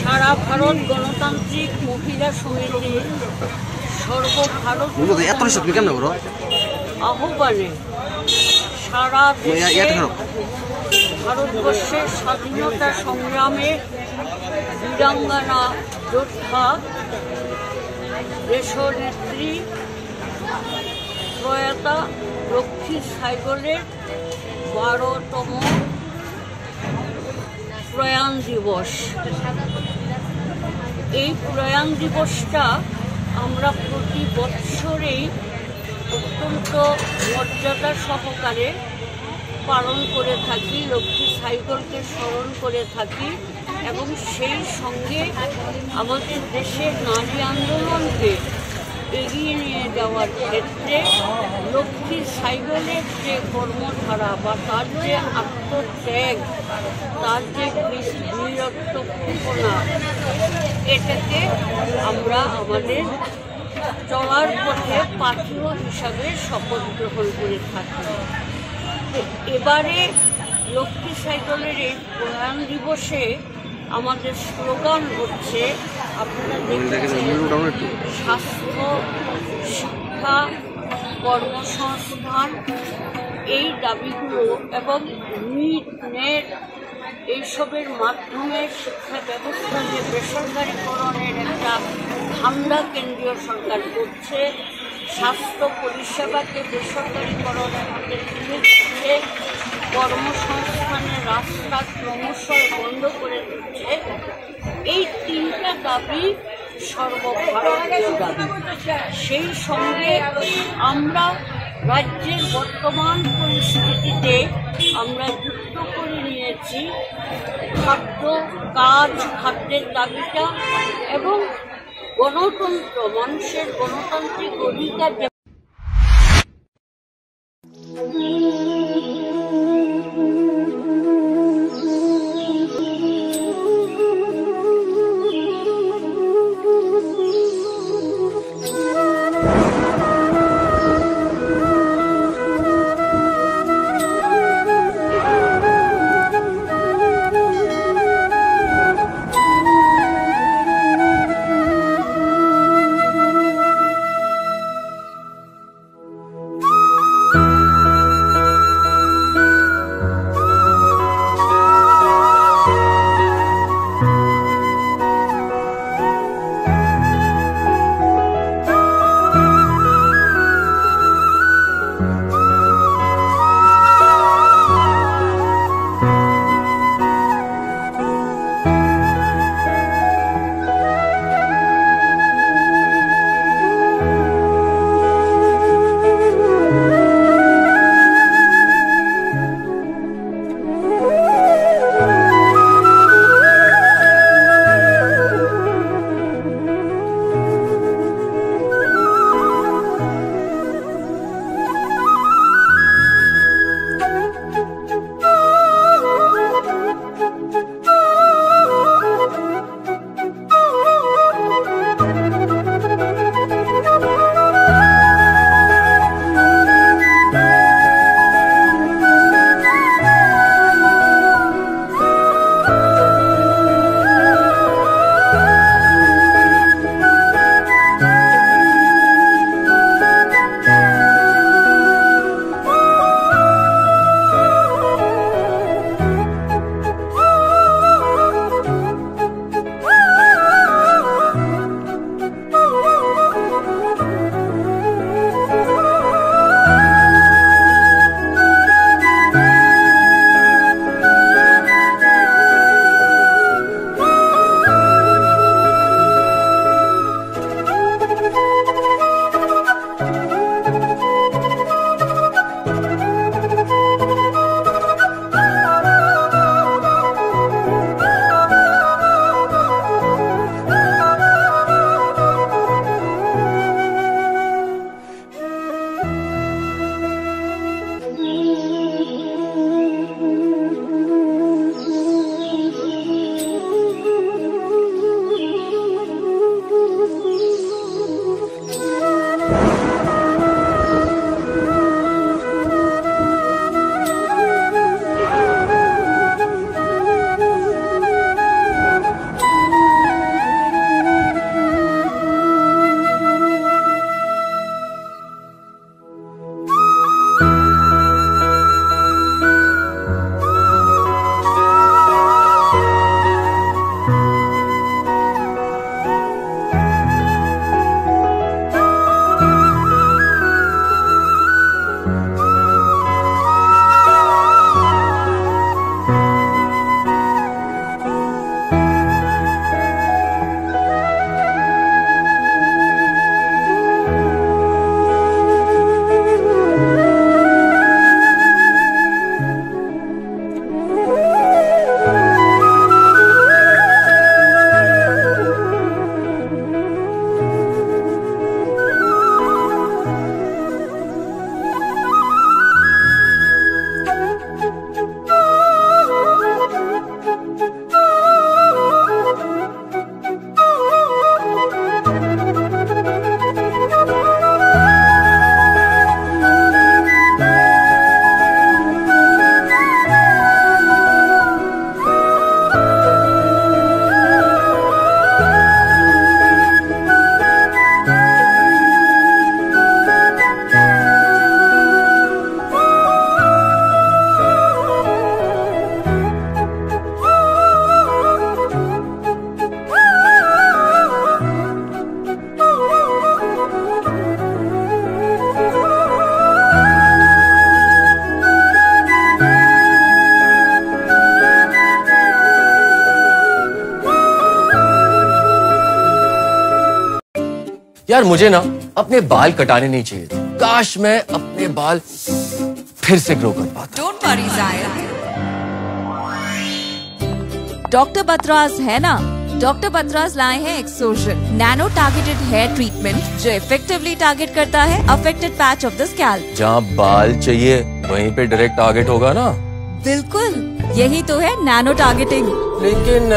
সারা ভারত গণতান্ত্রিক মহিলা সমিতির সর্বভারত আহ্বানে সারা দেশে ভারতবর্ষের স্বাধীনতা সংগ্রামে বীরাঙ্গনা যোদ্ধা দেশনেত্রী প্রয়াতা লক্ষ্মী সাইগলের 12তম প্রয়াণ দিবস। এই প্রয়াণ দিবসটা আমরা প্রতি বৎসরেই অত্যন্ত মর্যাদা সহকারে পালন করে থাকি, লক্ষ্মী সাইগলকে স্মরণ করে থাকি এবং সেই সঙ্গে আমাদের দেশের নারী আন্দোলনকে এগিয়ে নিয়ে যাওয়ার ক্ষেত্রে লক্ষ্মী সাইগলের যে কর্মধারা বা তার যে আত্মত্যাগ, তার যে বীরত্বপূর্ণা, এটাকে আমরা আমাদের চলার পথে পাথেয় হিসাবে শপথ গ্রহণ করে থাকি। এবারে লক্ষ্মী সাইগলের এই প্রয়াণ দিবসে আমাদের স্লোগান হচ্ছে, আপনারা দেখেছেন, স্বাস্থ্য, শিক্ষা, কর্মসংস্থান, এই দাবিগুলো এবং মিড নেট এইসবের মাধ্যমে শিক্ষা ব্যবস্থা যে বেসরকারিকরণের একটা ধান্দা কেন্দ্রীয় সরকার করছে, স্বাস্থ্য পরিষেবাকে বেসরকারিকরণের হাতে তুলে দিচ্ছে, কর্মসংস্থানের রাস্তা ক্রমশ বন্ধ করে দিচ্ছে, এই তিনটা দাবি সর্বভারতীয় দাবি। সেই সঙ্গে আমরা রাজ্যের বর্তমান পরিস্থিতিতে আমরা যুক্ত করে নিয়েছি খাদ্য, কাজ, খাদ্যের দাবিটা এবং গণতন্ত্র, মানুষের গণতান্ত্রিক অধিকার। यार मुझे ना अपने बाल कटाने नहीं चाहिए थे। काश मैं अपने बाल फिर से ग्रो कर पाता। Don't worry, Zayed. Doctor Batra's है ना, डॉक्टर बतराज लाए हैं Exogen nano targeted hair treatment जो इफेक्टिवली टारगेट करता है affected patch of the scalp. जहाँ बाल चाहिए वहीं पे डायरेक्ट टारगेट होगा ना। बिल्कुल, यही तो है नैनो टारगेटिंग। लेकिन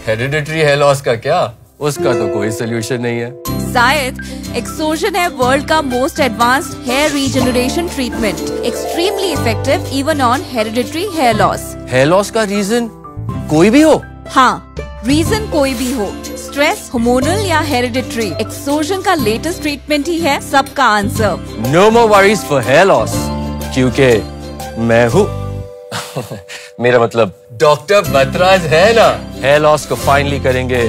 हेरिडिटरी हेयर लॉस का क्या? उसका तो कोई सोल्यूशन नहीं है। शायद एक्सोजन है वर्ल्ड का most advanced hair regeneration treatment, extremely effective even on hereditary hair loss. Hair loss का रीजन कोई भी हो? हाँ, रीजन कोई भी हो, स्ट्रेस, हार्मोनल या हेरिडिटरी, एक्सोजन का लेटेस्ट ट्रीटमेंट ही है सबका answer. No more worries for hair loss, क्योंकि मैं हूँ मेरा मतलब डॉक्टर बतराज है ना। हेयर लॉस को फाइनली करेंगे